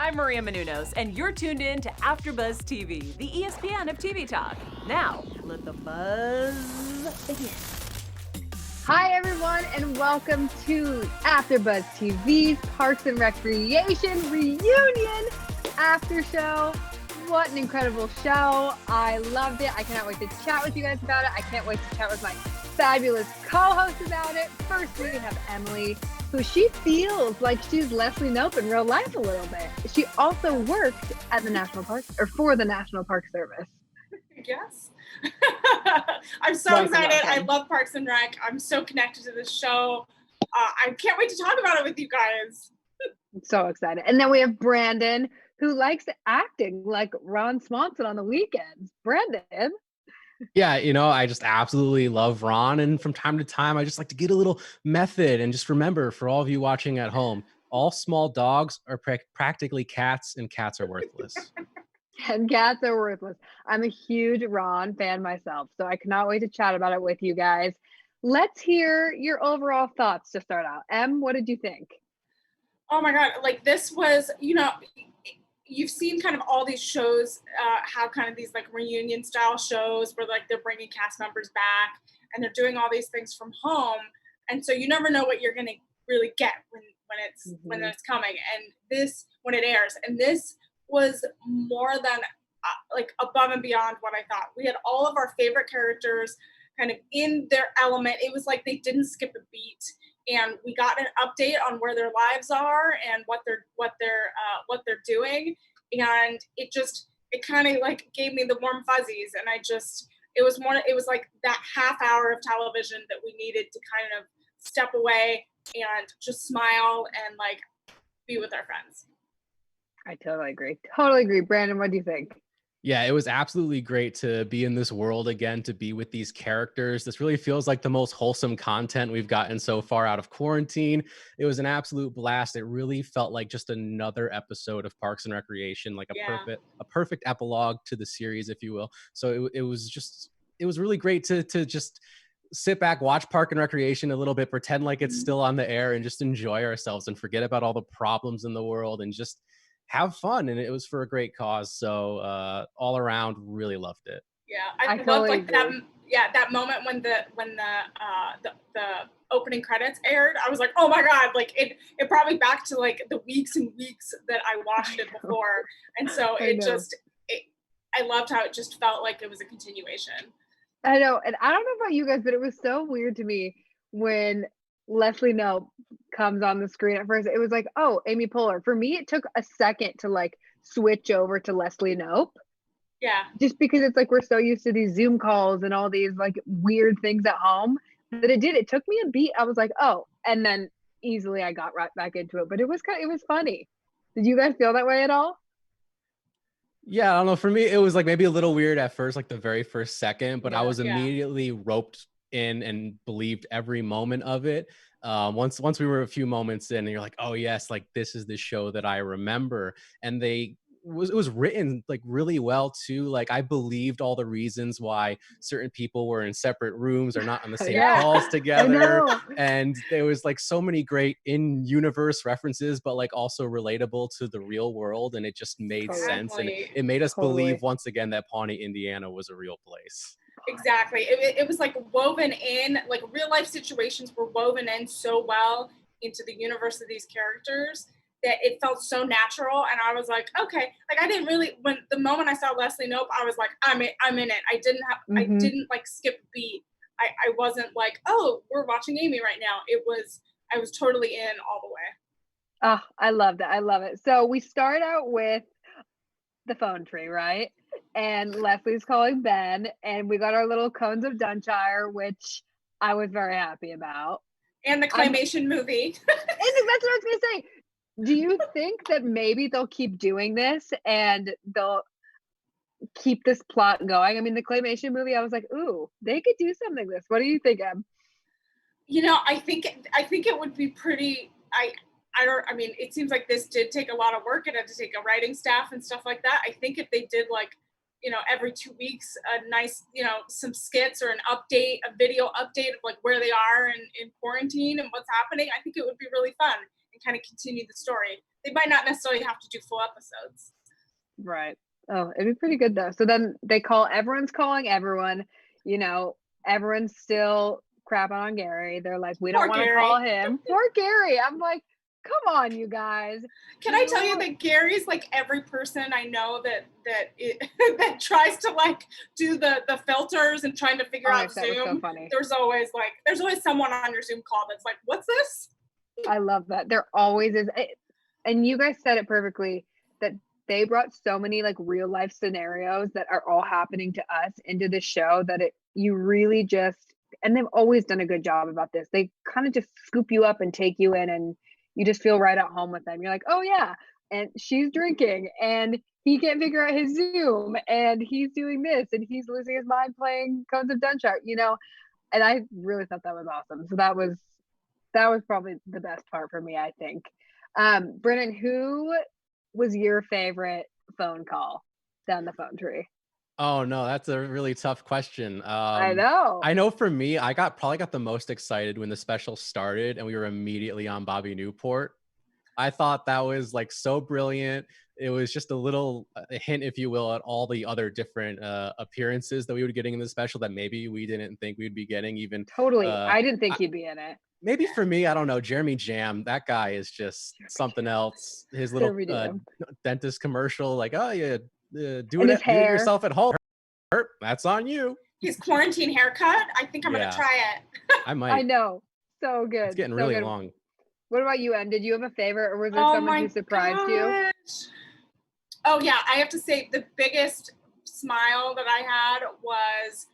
I'm Maria Menounos, and you're tuned in to AfterBuzz TV, the ESPN of TV talk. Now, let the buzz begin. Hi, everyone, and welcome to AfterBuzz TV's Parks and Recreation Reunion After Show. What an incredible show. I loved it. I cannot wait to chat with you guys about it. I can't wait to chat with my fabulous co-hosts about it. First, we have Emily, who she feels like she's Leslie Knope in real life a little bit. She also worked at the National Park, or for the National Park Service. Yes. I'm so excited. I love Parks and Rec. I'm so connected to this show. I can't wait to talk about it with you guys. So excited. And then we have Brandon, who likes acting like Ron Swanson on the weekends. Brandon. Yeah, I just absolutely love Ron. And from time to time, I just like to get a little method. And just remember, for all of you watching at home, all small dogs are practically cats, and cats are worthless. And cats are worthless. I'm a huge Ron fan myself, so I cannot wait to chat about it with you guys. Let's hear your overall thoughts to start out. Em, what did you think? Oh my God, like this was, you've seen kind of all these shows have kind of these like reunion style shows where like they're bringing cast members back and they're doing all these things from home. And so you never know what you're going to really get when it's coming. And this, when it airs, and this was more than like above and beyond what I thought. We had all of our favorite characters kind of in their element. It was like they didn't skip a beat, and we got an update on where their lives are and what they're doing, and it kind of like gave me the warm fuzzies. And it was like that half hour of television that we needed to kind of step away and just smile and like be with our friends. I totally agree. Brandon, what do you think? Yeah, it was absolutely great to be in this world again, to be with these characters. This really feels like the most wholesome content we've gotten so far out of quarantine. It was an absolute blast. It really felt like just another episode of Parks and Recreation, like a perfect epilogue to the series, if you will. So it was really great to just sit back, watch Park and Recreation a little bit, pretend like it's still on the air, and just enjoy ourselves and forget about all the problems in the world and just have fun. And it was for a great cause. So all around, really loved it. Yeah, I loved like that moment when the opening credits aired. I was like, oh my God, like it brought me back to like the weeks and weeks that I watched it before. And so I loved how it just felt like it was a continuation. I know. And I don't know about you guys, but it was so weird to me when Leslie Knope comes on the screen at first. It was like, oh, Amy Poehler. For me, it took a second to like switch over to Leslie Knope. Yeah. Just because it's like we're so used to these Zoom calls and all these like weird things at home that it took me a beat. I was like, oh, and then easily I got right back into it. But it was funny. Did you guys feel that way at all? Yeah, I don't know. For me, it was like maybe a little weird at first, like the very first second, but I was immediately roped in and believed every moment of it. Once we were a few moments in, and you're like, oh yes, like this is the show that I remember. And it was written like really well too. Like I believed all the reasons why certain people were in separate rooms or not on the same calls together. And there was like so many great in-universe references, but like also relatable to the real world. And it just made sense. And it made us believe once again that Pawnee, Indiana was a real place. Exactly. It was like woven in, like real life situations were woven in so well into the universe of these characters that it felt so natural. And I was like, okay, like I didn't really, when the moment I saw Leslie Knope, I was like, I'm in it. I didn't like skip a beat. I wasn't like, oh, we're watching Amy right now. I was totally in all the way. Oh, I love that. I love it. So we start out with the phone tree, right? And Leslie's calling Ben, and we got our little cones of Dunshire, which I was very happy about. And the claymation movie. And that's what I was gonna say. Do you think that maybe they'll keep doing this and they'll keep this plot going? I mean, the claymation movie, I was like, ooh, they could do something with this. What do you think, Em? I think it would be pretty. I mean, it seems like this did take a lot of work. It had to take a writing staff and stuff like that. I think if they did like, every 2 weeks, a nice, some skits or a video update of like where they are in quarantine and what's happening, I think it would be really fun and kind of continue the story. They might not necessarily have to do full episodes. Right. Oh, it'd be pretty good though. So then everyone's calling everyone, you know, everyone's still crapping on Gary. They're like, we don't want to call him. Poor Gary. I'm like, come on, you guys. Can I tell you that Gary's like every person I know that tries to like do the filters and trying to figure out Zoom. So funny. There's always someone on your Zoom call that's like, what's this? I love that. There always is. And you guys said it perfectly, that they brought so many like real life scenarios that are all happening to us into the show that you really just, and they've always done a good job about this. They kind of just scoop you up and take you in, and you just feel right at home with them. You're like, oh yeah, and she's drinking and he can't figure out his Zoom and he's doing this and he's losing his mind playing Cones of Dunshire, you know? And I really thought that was awesome. So that was probably the best part for me, I think. Brennan, who was your favorite phone call down the phone tree? Oh no, that's a really tough question. I know. I know for me, I probably got the most excited when the special started and we were immediately on Bobby Newport. I thought that was like so brilliant. It was just a little hint, if you will, at all the other different appearances that we were getting in the special that maybe we didn't think we'd be getting. Even totally, I didn't think he'd be in it. Maybe for me, I don't know. Jeremy Jam, that guy is just something else. His little dentist commercial, like, oh yeah, do it yourself at home. That's on you. His quarantine haircut. I think I'm gonna try it. I might. I know. So good. It's getting really long. What about you, Em? Did you have a favorite, or was there someone who surprised you? Oh yeah, I have to say the biggest smile that I had was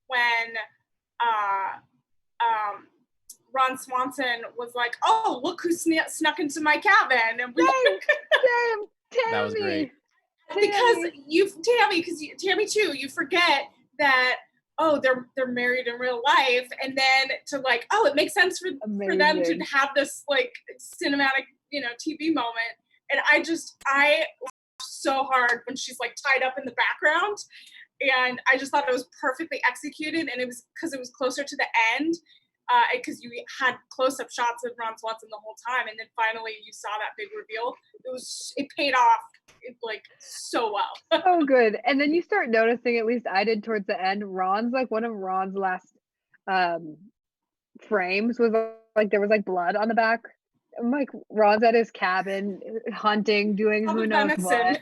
when Ron Swanson was like, "Oh, look who snuck into my cabin," and we Tammy. That was great. Because Tammy too, you forget that, oh, they're married in real life, and then to like, oh, it makes sense for them to have this like cinematic, TV moment. And I laughed so hard when she's like tied up in the background, and I just thought it was perfectly executed, and it was because it was closer to the end, because you had close-up shots of Ron Swanson the whole time, and then finally you saw that big reveal. It paid off like so well. Oh, good. And then you start noticing, at least I did towards the end, Ron's like one of Ron's last frames was like there was like blood on the back. I'm like, Ron's at his cabin hunting, doing who knows what.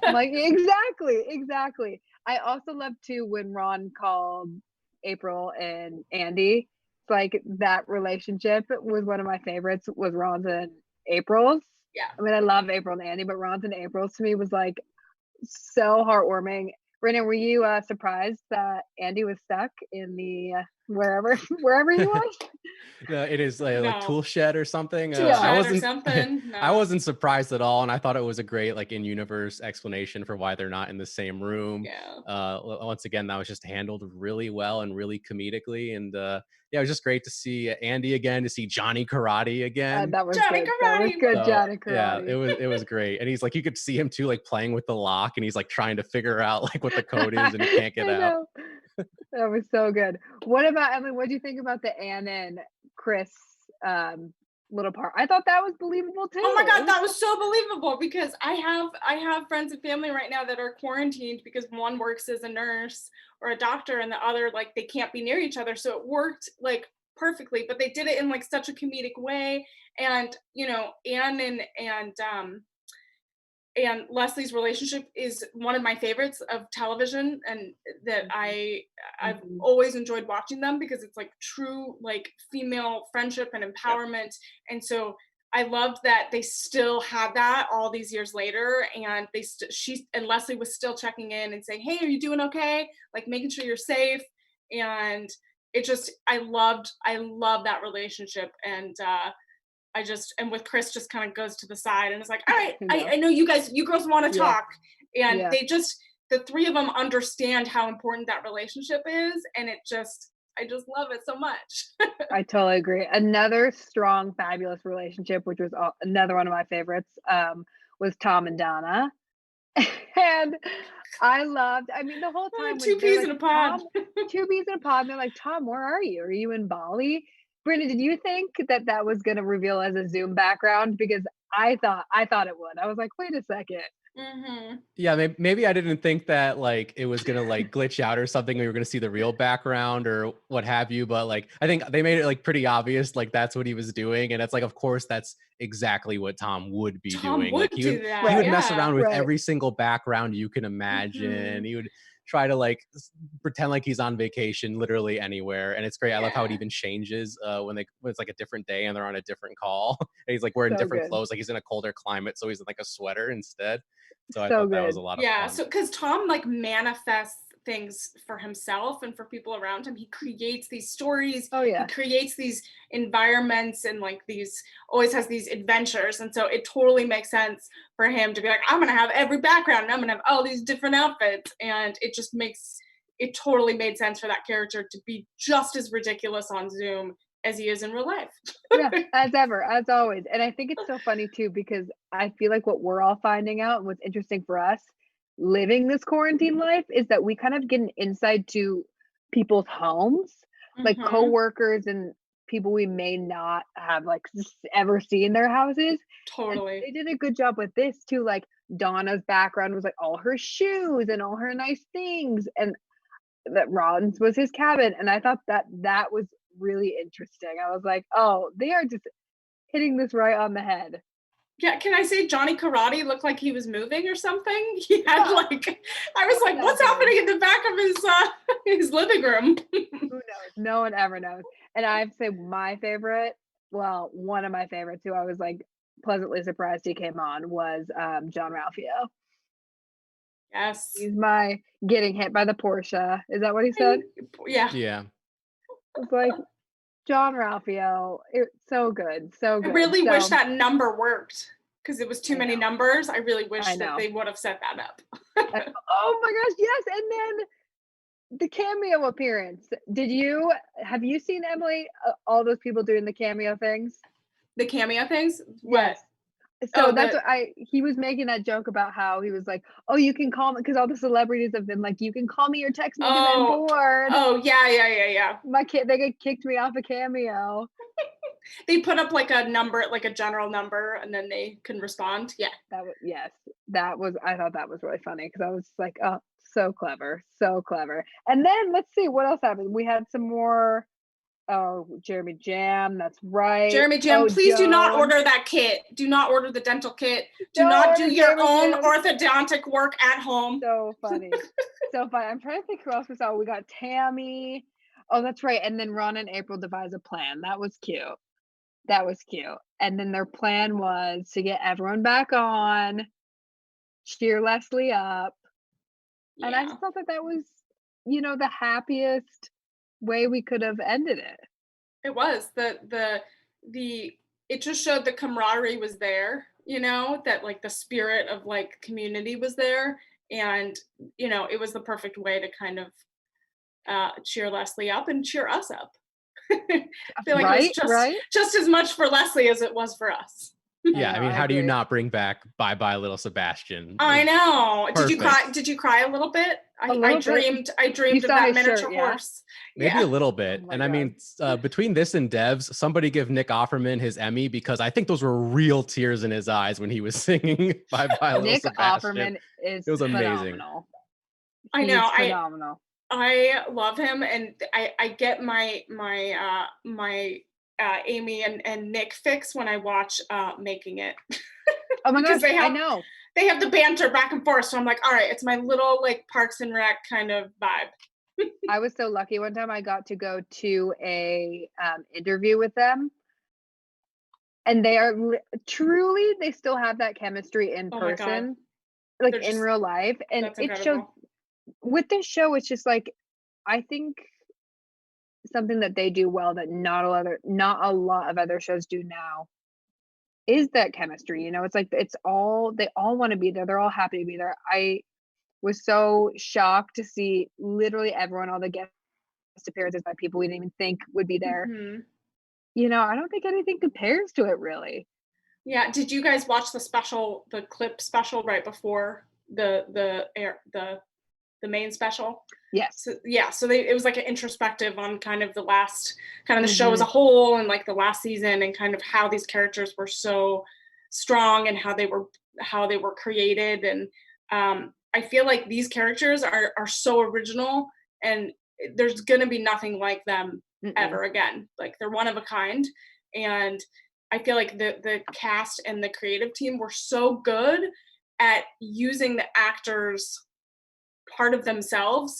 I'm like, exactly. I also love too when Ron called April and Andy. Like that relationship was one of my favorites, was Ron's and April's. Yeah. I mean, I love April and Andy, but Ron's and April's to me was like so heartwarming. Brennan, were you surprised that Andy was stuck in the wherever he was? It is like tool shed or something. I wasn't surprised at all, and I thought it was a great like in-universe explanation for why they're not in the same room. Once again, that was just handled really well and really comedically, and it was just great to see Andy again, to see Johnny Karate again. That was Johnny good. Karate. That was good, Johnny Karate. Yeah, it was great, and he's like, you could see him too, like playing with the lock, and he's like trying to figure out like what the code is, and he can't get out. That was so good. What about Emily? What do you think about the Ann and Chris little part? I thought that was believable too. Oh my God, that was so believable, because I have friends and family right now that are quarantined because one works as a nurse or a doctor and the other, like, they can't be near each other. So it worked like perfectly, but they did it in like such a comedic way. And Ann and Leslie's relationship is one of my favorites of television, and that I've always enjoyed watching them, because it's like true like female friendship and empowerment. And so I loved that they still had that all these years later, and she and Leslie was still checking in and saying, hey, are you doing okay? Like making sure you're safe. And I love that relationship. And and with Chris just kind of goes to the side and is like, all right, I know you girls want to talk. And the three of them understand how important that relationship is. And I just love it so much. I totally agree. Another strong, fabulous relationship, which was another one of my favorites, was Tom and Donna. And the whole time. Two peas in a pod. Two peas in a pod. And they're like, Tom, where are you? Are you in Bali? Brenda, did you think that that was gonna reveal as a Zoom background? Because I thought it would. I was like, wait a second. Yeah, maybe I didn't think that like it was gonna like glitch out or something. We were gonna see the real background or what have you. But like, I think they made it like pretty obvious, like that's what he was doing, and it's like, of course, that's exactly what Tom would be Tom doing. would Like do that. he would Yeah. mess around with Right. every single background you can imagine. He would try to like pretend like he's on vacation literally anywhere, and it's great. I love how it Yeah. even changes when it's like a different day and they're on a different call. And he's like wearing So different good. clothes, like he's in a colder climate, so he's in like a sweater instead. So I So thought that was good. a lot of Yeah, fun. so because Tom like manifests things for himself and for people around him, he creates these stories. Oh yeah. He creates these environments and like these always has these adventures, and so it totally makes sense for him to be like, I'm gonna have every background and I'm gonna have all these different outfits, and it totally made sense for that character to be just as ridiculous on Zoom as he is in real life. Yeah, as ever, as always. And I think it's so funny too because I feel like what we're all finding out, and what's interesting for us living this quarantine life is that we kind of get an insight to people's homes, like Mhm. coworkers and people we may not have like ever seen their houses. And Totally. they did a good job with this too. Like Donna's background was like all her shoes and all her nice things, and that Ron's was his cabin. And I thought that that was really interesting. I was like, oh, they are just hitting this right on the head. Yeah, can I say Johnny Karate looked like he was moving or something? He had like, I was like, what's happening in the back of his his living room? Who knows? No one ever knows. And I have to say my favorite, well, one of my favorites who I was like pleasantly surprised he came on was John Ralphio. Yes. He's my getting hit by the Porsche. Is that what he said? Yeah. Yeah. It's like John Ralphio. It's so good. So I good. really wish So, that number worked because it was too I many know. numbers. I really wish I that know. they would have set that up. Oh my gosh, yes. And then the cameo appearance. Have you seen Emily all those people doing the cameo things? The cameo things? What? Yes. So Oh, that's the what he was making that joke about how he was like, "Oh, you can call me," because all the celebrities have been like, "You can call me or text me because I'm oh bored." oh yeah. My kid, they get kicked me off a cameo. They put up like a number, like a general number, and then they can respond. Yeah. That was yes, that was. I thought that was really funny because I was like, "Oh, so clever, so clever." And then let's see what else happened. We had some more. Oh, Jeremy Jam, that's right. Jeremy Jim, Oh, please do not Joan. order that kit. Do not order the dental kit. Do Don't not order do your Jeremy own Jam. orthodontic work at home. So funny. So funny. I'm trying to think who else we saw. We got Tammy. Oh, that's right. And then Ron and April devise a plan. That was cute. That was cute. And then their plan was to get everyone back on, cheer Leslie up. And I Yeah. just thought that that was, the happiest way we could have ended it. It was the it just showed the camaraderie was there, that like the spirit of like community was there, and it was the perfect way to kind of cheer Leslie up and cheer us up. I feel like it was Right? Right? just as much for Leslie as it was for us. Yeah, I know, mean, I how do you agree. not bring back Bye Bye Little Sebastian? I know. Did you cry? Perfect. Did you cry a little bit? A little bit. I You dreamed of saw that his miniature shirt, yeah? horse. Maybe Yeah. a little bit. Oh my And I God. mean, between this and Devs, somebody give Nick Offerman his Emmy because I think those were real tears in his eyes when he was singing Bye Bye Little Nick Sebastian. Offerman is It was amazing. phenomenal. I He's know. phenomenal. I love him, and I get my Amy and Nick fix when I watch Making It. Oh my Because gosh, they I have know. they have the banter back and forth, so I'm like, all right, it's my little like Parks and Rec kind of vibe. I was so lucky one time I got to go to a interview with them, and they are truly they still have that chemistry in Oh my God, person, like they're in just real life, and that's it showed incredible. with this show. It's just like I think something that they do well that not a lot of other shows do now is that chemistry. It's like they all want to be there. They're all happy to be there. I was so shocked to see literally everyone, all the guest appearances by people we didn't even think would be there. Hmm. I don't think anything compares to it really. Yeah. Did you guys watch the clip special right before the main special? Yes. So yeah, so it was like an introspective on kind of the last, kind of the show as a whole, and like the last season, and kind of how these characters were so strong and how they were created. And I feel like these characters are so original, and there's gonna be nothing like them ever again. Like they're one of a kind. And I feel like the cast and the creative team were so good at using the actors' part of themselves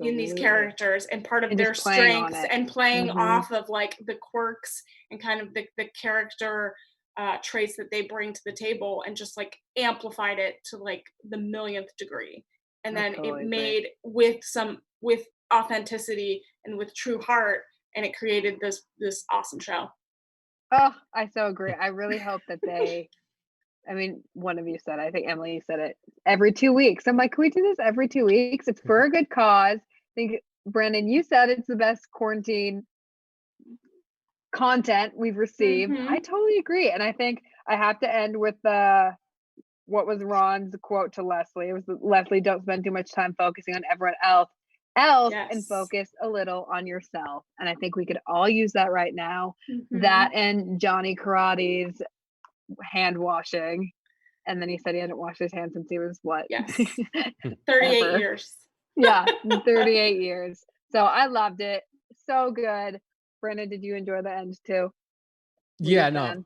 in these characters, and part of their strengths, and playing off of like the quirks and kind of the character traits that they bring to the table, and just like amplified it to like the millionth degree. And then it made with authenticity and with true heart, and it created this awesome show. Oh, I so agree. I really hope that I mean, one of you said, I think Emily said it, every 2 weeks. I'm like, can we do this every 2 weeks? It's for a good cause. I think, Brandon, you said it's the best quarantine content we've received. I totally agree. And I think I have to end with what was Ron's quote to Leslie? It was, Leslie, don't spend too much time focusing on everyone else and focus a little on yourself. And I think we could all use that right now. That and Johnny Karate's hand washing. And then he said he hadn't washed his hands since he was what? Yes. 38 years. Yeah, 38 years. So I loved it. So good. Brandon, did you enjoy the end too? Yeah, no,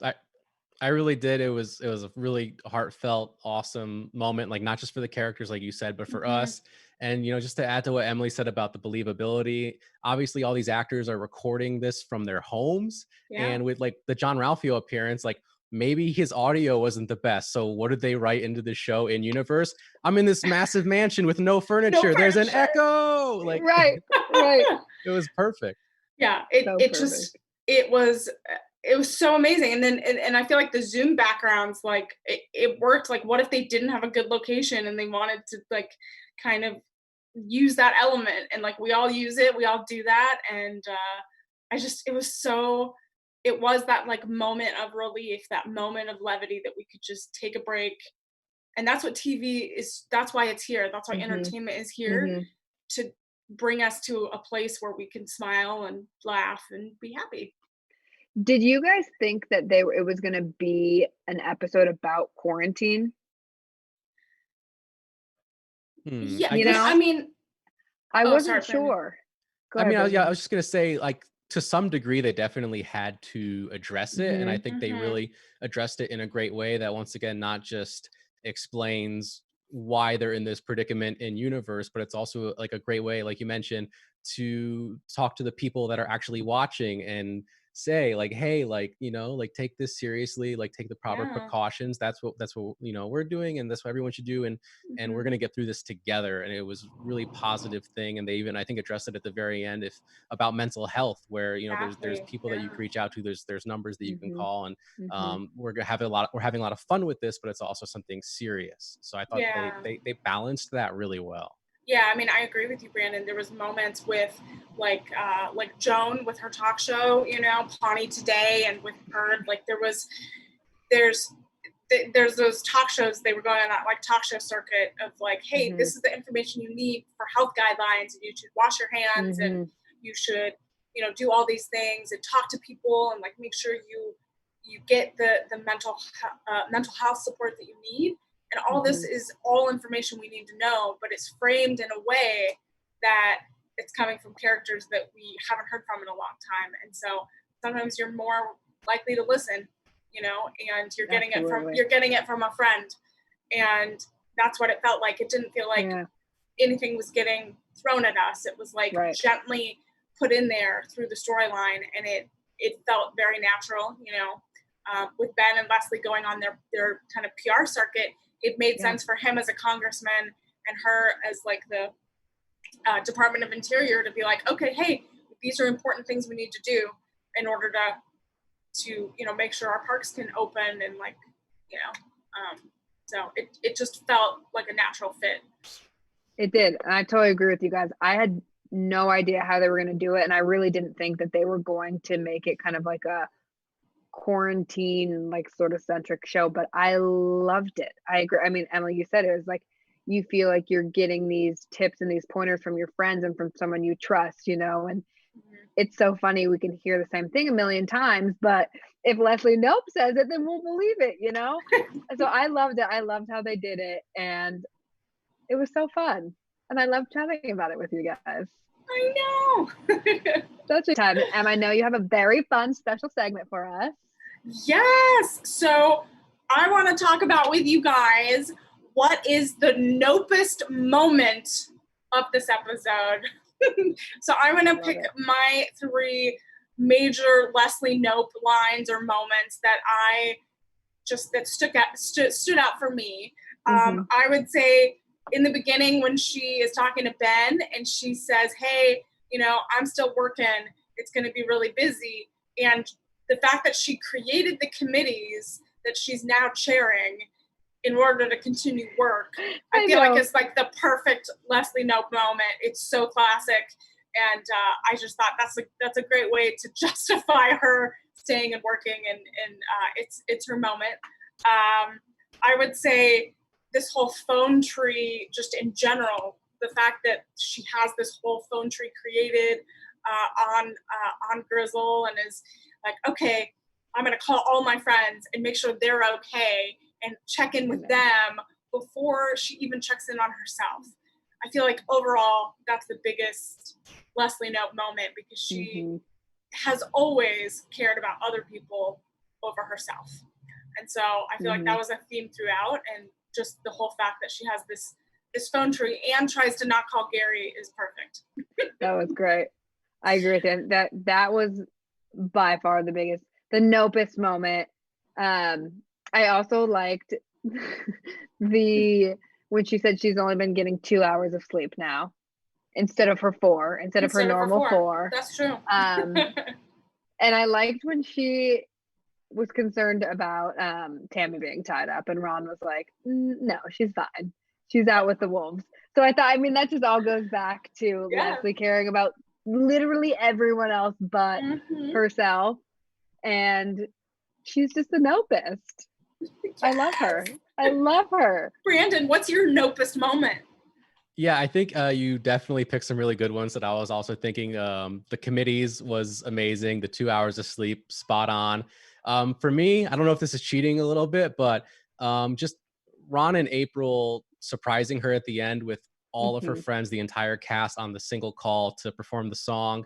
I really did. It was a really heartfelt, awesome moment, like not just for the characters, like you said, but for us. And, just to add to what Emily said about the believability, obviously all these actors are recording this from their homes. And with like the John Ralphio appearance, like maybe his audio wasn't the best. So what did they write into the show in universe? I'm in this massive mansion with no furniture. There's an echo. Like, right. It was perfect. Yeah. It was so amazing. And then, and I feel like the Zoom backgrounds, like it worked. Like, what if they didn't have a good location and they wanted to like kind of use that element, and like we all use it, we all do that. And it was that like moment of relief, that moment of levity, that we could just take a break. And that's what TV is. That's why it's here. That's why entertainment is here, to bring us to a place where we can smile and laugh and be happy. Did you guys think that it was going to be an episode about quarantine? Yeah, I mean, I wasn't sure. I was just going to say, like, to some degree, they definitely had to address it. And I think they really addressed it in a great way that, once again, not just explains why they're in this predicament in universe, but it's also like a great way, like you mentioned, to talk to the people that are actually watching and say like, hey, like, like take this seriously, like take the proper precautions. That's what we're doing, and that's what everyone should do, and we're going to get through this together. And it was really positive thing. And they even, I think, addressed it at the very end about mental health, where there's people that you can reach out to, there's numbers that you can call, and we're having a lot of fun with this, but it's also something serious. So I thought they balanced that really well. Yeah, I mean, I agree with you, Brandon. There was moments with like Joan with her talk show, Pawnee Today, and with her, like there's those talk shows. They were going on that like talk show circuit of like, hey, this is the information you need for health guidelines, and you should wash your hands, and you should, do all these things, and talk to people, and like make sure you get the mental health support that you need. And all this is all information we need to know, but it's framed in a way that it's coming from characters that we haven't heard from in a long time. And so sometimes you're more likely to listen, and you're getting it from a friend. And that's what it felt like. It didn't feel like anything was getting thrown at us. It was like gently put in there through the storyline, and it felt very natural, with Ben and Leslie going on their kind of PR circuit. It made sense for him as a congressman and her as like the Department of Interior to be like, okay, hey, these are important things we need to do in order to make sure our parks can open, and like, so it just felt like a natural fit. It did. And I totally agree with you guys. I had no idea how they were going to do it. And I really didn't think that they were going to make it kind of like a quarantine, like sort of centric show, but I loved it. I agree. I mean, Emily, you said it was like, you feel like you're getting these tips and these pointers from your friends and from someone you trust, you know, and it's so funny. We can hear the same thing a million times, but if Leslie Knope says it, then we'll believe it, you know? So I loved it. I loved how they did it. And it was so fun. And I loved chatting about it with you guys. I know. Such a time. And I know you have a very fun special segment for us. Yes. So I want to talk about with you guys, what is the Nopest moment of this episode? So I'm going to pick my 3 major Leslie Knope lines or moments that stood out for me. I would say in the beginning when she is talking to Ben and she says, hey, you know, I'm still working. It's going to be really busy. And the fact that she created the committees that she's now chairing in order to continue work, I feel like it's like the perfect Leslie Knope moment. It's so classic. And I just thought that's a great way to justify her staying and working, and it's her moment. I would say this whole phone tree, just in general, the fact that she has this whole phone tree created on Grizzle and is like, okay, I'm gonna call all my friends and make sure they're okay and check in with them before she even checks in on herself. I feel like overall that's the biggest Leslie Knope moment, because she has always cared about other people over herself. And so I feel like that was a theme throughout, and just the whole fact that she has this phone tree and tries to not call Gary is perfect. That was great. I agree with you. That was by far the Nopest moment. I also liked when she said she's only been getting 2 hours of sleep now instead of her 4, instead of her normal 4. That's true. And I liked when she was concerned about Tammy being tied up, and Ron was like, no, she's fine. She's out with the wolves. So I thought, I mean, that just all goes back to Leslie caring about literally everyone else but herself. And she's just the Nopest. Yes. I love her. I love her. Brandon, what's your Nopest moment? Yeah, I think you definitely picked some really good ones that I was also thinking. The committees was amazing. The 2 hours of sleep, spot on. For me, I don't know if this is cheating a little bit, but just Ron and April surprising her at the end with all of her friends, the entire cast on the single call to perform the song.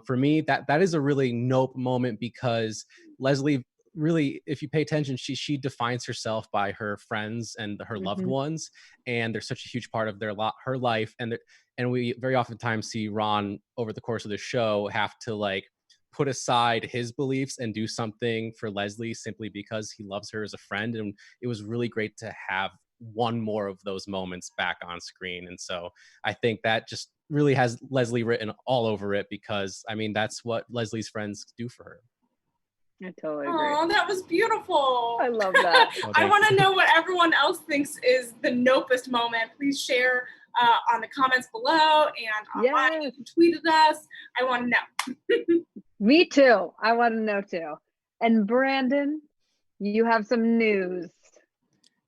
For me, that is a really Knope moment, because Leslie really, if you pay attention, she defines herself by her friends and her loved ones, and they're such a huge part of her life. And we very oftentimes see Ron over the course of the show have to like put aside his beliefs and do something for Leslie simply because he loves her as a friend. And it was really great to have one more of those moments back on screen. And so I think that just really has Leslie written all over it, because I mean, that's what Leslie's friends do for her. I totally agree. Oh, that was beautiful. I love that. I want to know what everyone else thinks is the Nopest moment. Please share on the comments below, and online. You can tweet at us. I want to know. Me too. I want to know too. And Brandon, you have some news.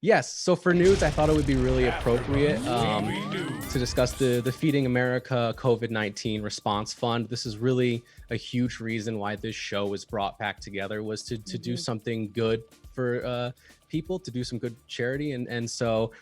Yes. So for news, I thought it would be really appropriate to discuss the Feeding America COVID-19 Response Fund. This is really a huge reason why this show was brought back together, was to do something good for people, to do some good charity. And so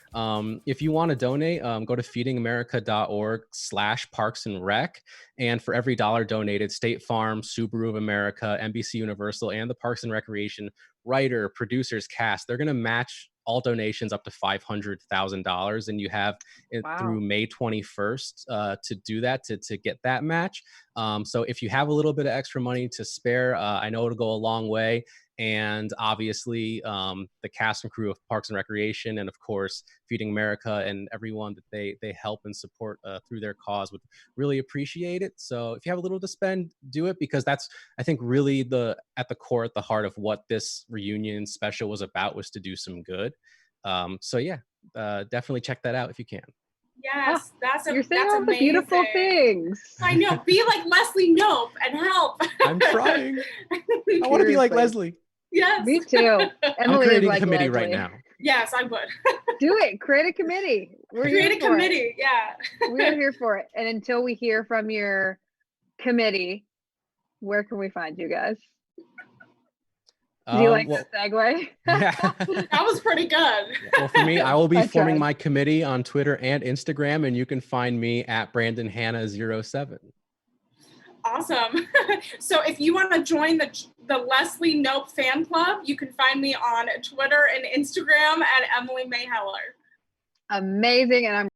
if you want to donate, go to feedingamerica.org/Parks and Rec. And for every $1 donated, State Farm, Subaru of America, NBC Universal, and the Parks and Recreation writer, producers, cast, they're going to match all donations up to $500,000, and you have through May 21st to do that, to get that match. So if you have a little bit of extra money to spare, I know it'll go a long way. And obviously the cast and crew of Parks and Recreation, and of course Feeding America, and everyone that they help and support through their cause would really appreciate it. So if you have a little to spend, do it, because that's, I think, really at the heart of what this reunion special was about, was to do some good. So yeah, definitely check that out if you can. Yes, you're saying all amazing. The beautiful things. I know. Be like Leslie Knope and help. I'm trying. I want to be like Leslie. Yes. Me too. I'm creating a committee right now. Yes, I would. Do it. Create a committee. Create a committee. Yeah. We're here for it. And until we hear from your committee, where can we find you guys? Do you like that segue? Yeah. That was pretty good. Well, for me, I will be forming my committee on Twitter and Instagram, and you can find me at BrandonHanna07. Awesome. So if you want to join the Leslie Knope fan club, you can find me on Twitter and Instagram at Emily Mayheller. Amazing. And I'm